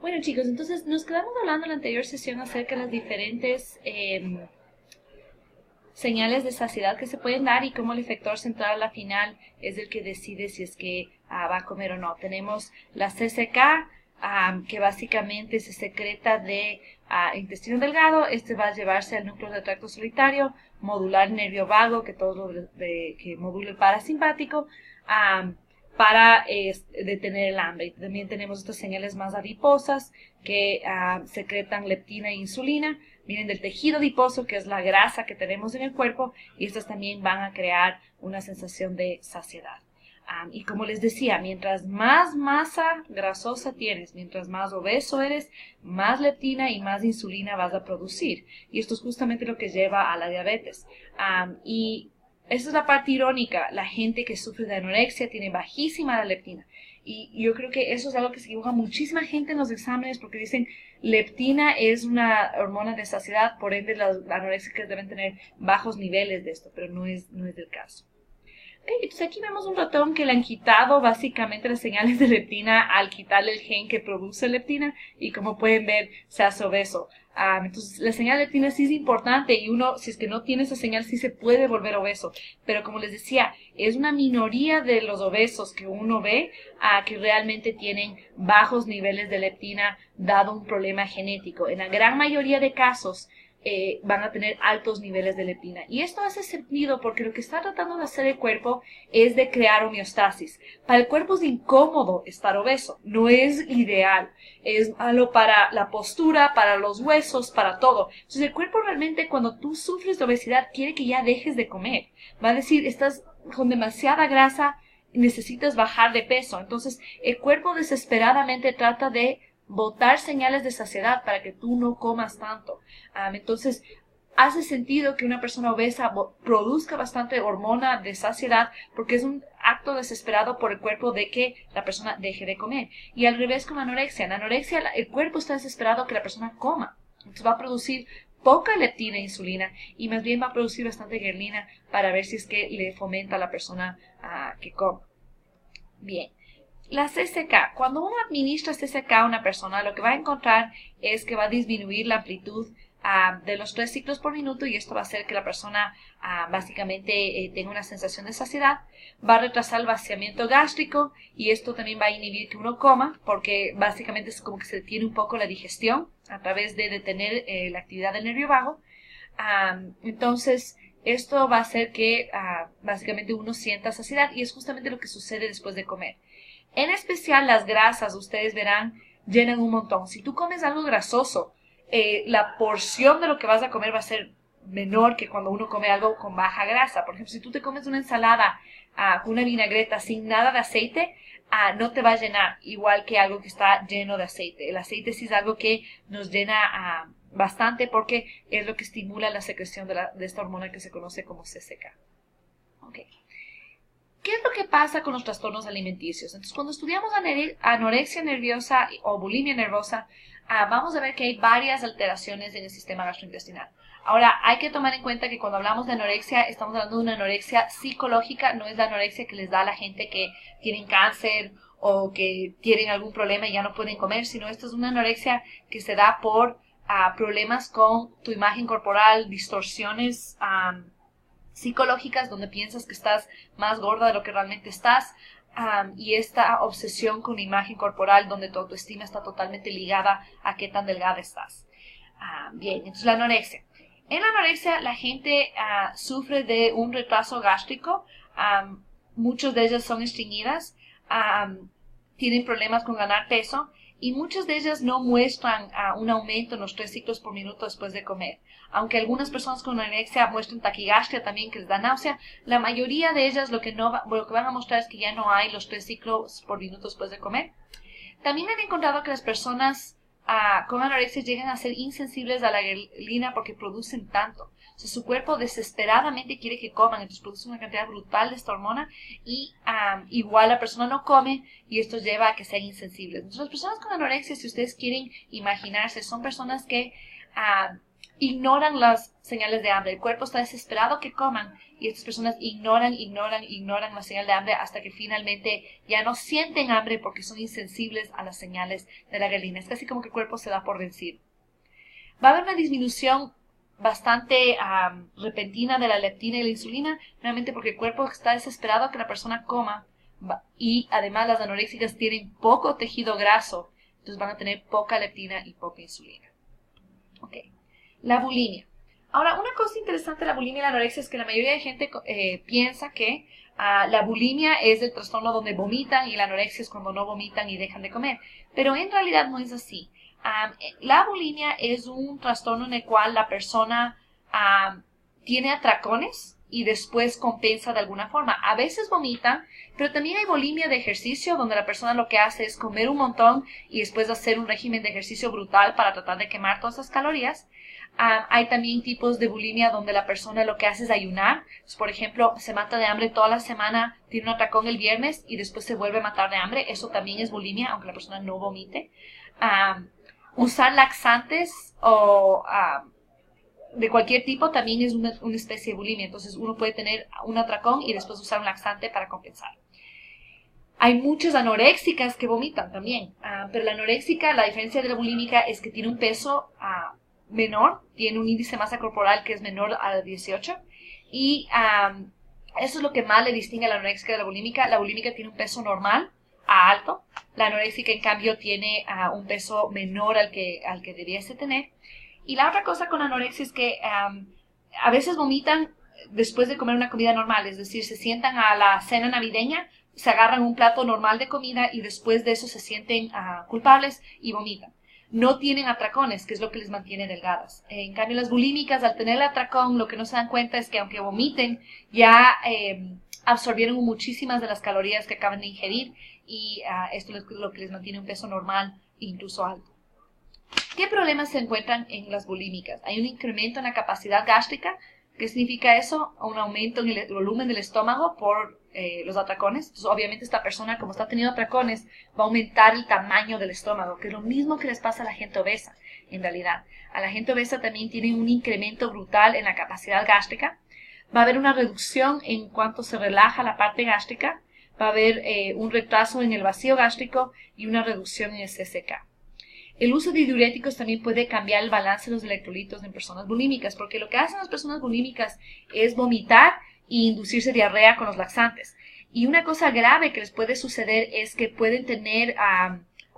Bueno chicos, entonces nos quedamos hablando en la anterior sesión acerca de las diferentes señales de saciedad que se pueden dar y cómo el efector central a la final es el que decide si es que va a comer o no. Tenemos la CCK, que básicamente se secreta de intestino delgado. Este va a llevarse al núcleo del tracto solitario, modular nervio vago, que todo lo que modula el parasimpático, para detener el hambre. También tenemos estas señales más adiposas que secretan leptina e insulina. Vienen del tejido adiposo, que es la grasa que tenemos en el cuerpo, y estas también van a crear una sensación de saciedad. Y como les decía, mientras más masa grasosa tienes, mientras más obeso eres, más leptina y más insulina vas a producir. Y esto es justamente lo que lleva a la diabetes. Y esa es la parte irónica. La gente que sufre de anorexia tiene bajísima la leptina. Y yo creo que eso es algo que se equivoca muchísima gente en los exámenes porque dicen leptina es una hormona de saciedad, por ende las anoréxicas deben tener bajos niveles de esto, pero no es el caso. Entonces aquí vemos un ratón que le han quitado básicamente las señales de leptina al quitarle el gen que produce leptina y como pueden ver se hace obeso. Entonces la señal de leptina sí es importante y uno, si es que no tiene esa señal, sí se puede volver obeso. Pero como les decía, es una minoría de los obesos que uno ve que realmente tienen bajos niveles de leptina dado un problema genético. En la gran mayoría de casos, van a tener altos niveles de leptina. Y esto hace sentido porque lo que está tratando de hacer el cuerpo es de crear homeostasis. Para el cuerpo es incómodo estar obeso, no es ideal. Es malo para la postura, para los huesos, para todo. Entonces el cuerpo realmente cuando tú sufres de obesidad quiere que ya dejes de comer. Va a decir, estás con demasiada grasa, necesitas bajar de peso. Entonces el cuerpo desesperadamente trata de botar señales de saciedad para que tú no comas tanto. Entonces, hace sentido que una persona obesa produzca bastante hormona de saciedad porque es un acto desesperado por el cuerpo de que la persona deje de comer. Y al revés con la anorexia. En la anorexia el cuerpo está desesperado que la persona coma. Entonces va a producir poca leptina e insulina y más bien va a producir bastante grelina para ver si es que le fomenta a la persona que coma. Bien. La CCK, cuando uno administra CCK a una persona, lo que va a encontrar es que va a disminuir la amplitud de los 3 ciclos por minuto y esto va a hacer que la persona básicamente tenga una sensación de saciedad. Va a retrasar el vaciamiento gástrico y esto también va a inhibir que uno coma porque básicamente es como que se detiene un poco la digestión a través de detener la actividad del nervio vago. Entonces, esto va a hacer que básicamente uno sienta saciedad y es justamente lo que sucede después de comer. En especial las grasas, ustedes verán, llenan un montón. Si tú comes algo grasoso, la porción de lo que vas a comer va a ser menor que cuando uno come algo con baja grasa. Por ejemplo, si tú te comes una ensalada con una vinagreta sin nada de aceite, no te va a llenar, igual que algo que está lleno de aceite. El aceite sí es algo que nos llena bastante porque es lo que estimula la secreción de esta hormona que se conoce como CCK. Okay. ¿Qué es lo que pasa con los trastornos alimenticios? Entonces, cuando estudiamos anorexia nerviosa o bulimia nervosa, vamos a ver que hay varias alteraciones en el sistema gastrointestinal. Ahora, hay que tomar en cuenta que cuando hablamos de anorexia, estamos hablando de una anorexia psicológica, no es la anorexia que les da a la gente que tienen cáncer o que tienen algún problema y ya no pueden comer, sino esta es una anorexia que se da por problemas con tu imagen corporal, distorsiones psicológicas donde piensas que estás más gorda de lo que realmente estás y esta obsesión con la imagen corporal donde tu autoestima está totalmente ligada a qué tan delgada estás. Bien, entonces la anorexia. En la anorexia la gente sufre de un retraso gástrico, muchas de ellas son estreñidas, tienen problemas con ganar peso y muchas de ellas no muestran un aumento en los 3 ciclos por minuto después de comer. Aunque algunas personas con anorexia muestran taquigastria también que les da náusea, la mayoría de ellas lo que van a mostrar es que ya no hay los 3 ciclos por minuto después de comer. También han encontrado que las personas con anorexia llegan a ser insensibles a la grelina porque producen tanto. O sea, su cuerpo desesperadamente quiere que coman, entonces produce una cantidad brutal de esta hormona y igual la persona no come y esto lleva a que sean insensibles. Entonces las personas con anorexia, si ustedes quieren imaginarse, son personas que ignoran las señales de hambre. El cuerpo está desesperado que coman y estas personas ignoran la señal de hambre hasta que finalmente ya no sienten hambre porque son insensibles a las señales de la grelina. Es casi como que el cuerpo se da por vencido. Va a haber una disminución bastante repentina de la leptina y la insulina, nuevamente porque el cuerpo está desesperado que la persona coma y además las anoréxicas tienen poco tejido graso, entonces van a tener poca leptina y poca insulina. Okay. La bulimia. Ahora, una cosa interesante de la bulimia y la anorexia es que la mayoría de gente piensa que la bulimia es el trastorno donde vomitan y la anorexia es cuando no vomitan y dejan de comer. Pero en realidad no es así. La bulimia es un trastorno en el cual la persona tiene atracones y después compensa de alguna forma. A veces vomitan, pero también hay bulimia de ejercicio donde la persona lo que hace es comer un montón y después hacer un régimen de ejercicio brutal para tratar de quemar todas esas calorías. Hay también tipos de bulimia donde la persona lo que hace es ayunar. Pues, por ejemplo, se mata de hambre toda la semana, tiene un atracón el viernes y después se vuelve a matar de hambre. Eso también es bulimia, aunque la persona no vomite. Usar laxantes o de cualquier tipo también es una especie de bulimia. Entonces uno puede tener un atracón y después usar un laxante para compensar. Hay muchas anoréxicas que vomitan también, pero la anoréxica, la diferencia de la bulímica es que tiene un peso menor, tiene un índice de masa corporal que es menor a 18 y eso es lo que más le distingue a la anoréxica de la bulímica. La bulímica tiene un peso normal a alto, la anoréxica en cambio tiene un peso menor al que debiese tener. Y la otra cosa con anorexia es que a veces vomitan después de comer una comida normal, es decir, se sientan a la cena navideña, se agarran un plato normal de comida y después de eso se sienten culpables y vomitan. No tienen atracones, que es lo que les mantiene delgadas. En cambio, las bulímicas, al tener el atracón, lo que no se dan cuenta es que aunque vomiten, ya absorbieron muchísimas de las calorías que acaban de ingerir y esto es lo que les mantiene un peso normal, incluso alto. ¿Qué problemas se encuentran en las bulímicas? Hay un incremento en la capacidad gástrica. ¿Qué significa eso? Un aumento en el volumen del estómago por los atracones. Entonces, obviamente esta persona, como está teniendo atracones, va a aumentar el tamaño del estómago, que es lo mismo que les pasa a la gente obesa, en realidad. A la gente obesa también tiene un incremento brutal en la capacidad gástrica. Va a haber una reducción en cuanto se relaja la parte gástrica. Va a haber un retraso en el vacío gástrico y una reducción en el CCK. El uso de diuréticos también puede cambiar el balance de los electrolitos en personas bulímicas, porque lo que hacen las personas bulímicas es vomitar e inducirse diarrea con los laxantes. Y una cosa grave que les puede suceder es que pueden tener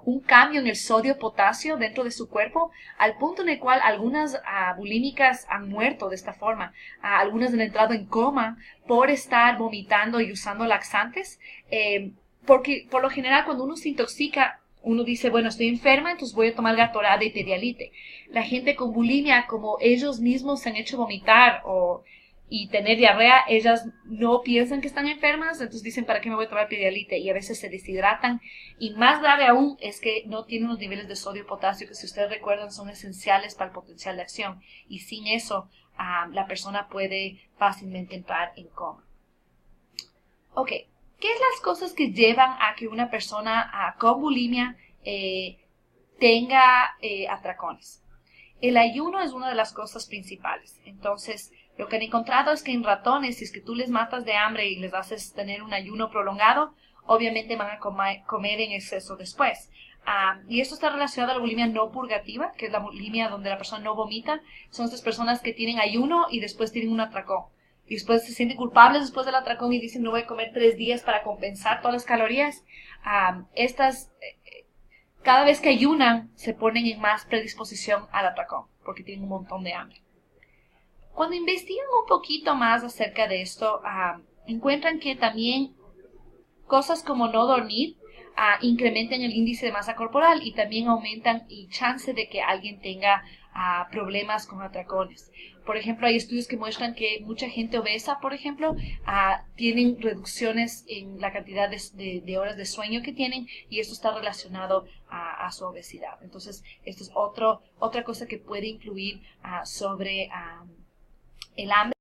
un cambio en el sodio-potasio dentro de su cuerpo, al punto en el cual algunas bulímicas han muerto de esta forma. Algunas han entrado en coma por estar vomitando y usando laxantes, porque por lo general cuando uno se intoxica, uno dice, bueno, estoy enferma, entonces voy a tomar Gatorade y Pedialite. La gente con bulimia, como ellos mismos se han hecho vomitar y tener diarrea, ellas no piensan que están enfermas, entonces dicen, ¿para qué me voy a tomar Pedialite? Y a veces se deshidratan. Y más grave aún es que no tienen los niveles de sodio y potasio, que si ustedes recuerdan son esenciales para el potencial de acción. Y sin eso, la persona puede fácilmente entrar en coma. Ok. ¿Qué es las cosas que llevan a que una persona con bulimia tenga atracones? El ayuno es una de las cosas principales. Entonces, lo que han encontrado es que en ratones, si es que tú les matas de hambre y les haces tener un ayuno prolongado, obviamente van a comer en exceso después. Y esto está relacionado a la bulimia no purgativa, que es la bulimia donde la persona no vomita. Son estas personas que tienen ayuno y después tienen un atracón. Y después se sienten culpables después del atracón y dicen, no voy a comer 3 días para compensar todas las calorías. Cada vez que ayunan, se ponen en más predisposición al atracón, porque tienen un montón de hambre. Cuando investigan un poquito más acerca de esto, encuentran que también cosas como no dormir incrementan el índice de masa corporal y también aumentan el chance de que alguien tenga problemas con atracones. Por ejemplo, hay estudios que muestran que mucha gente obesa, por ejemplo, tienen reducciones en la cantidad de horas de sueño que tienen y esto está relacionado a su obesidad. Entonces, esto es otra cosa que puede influir sobre el hambre.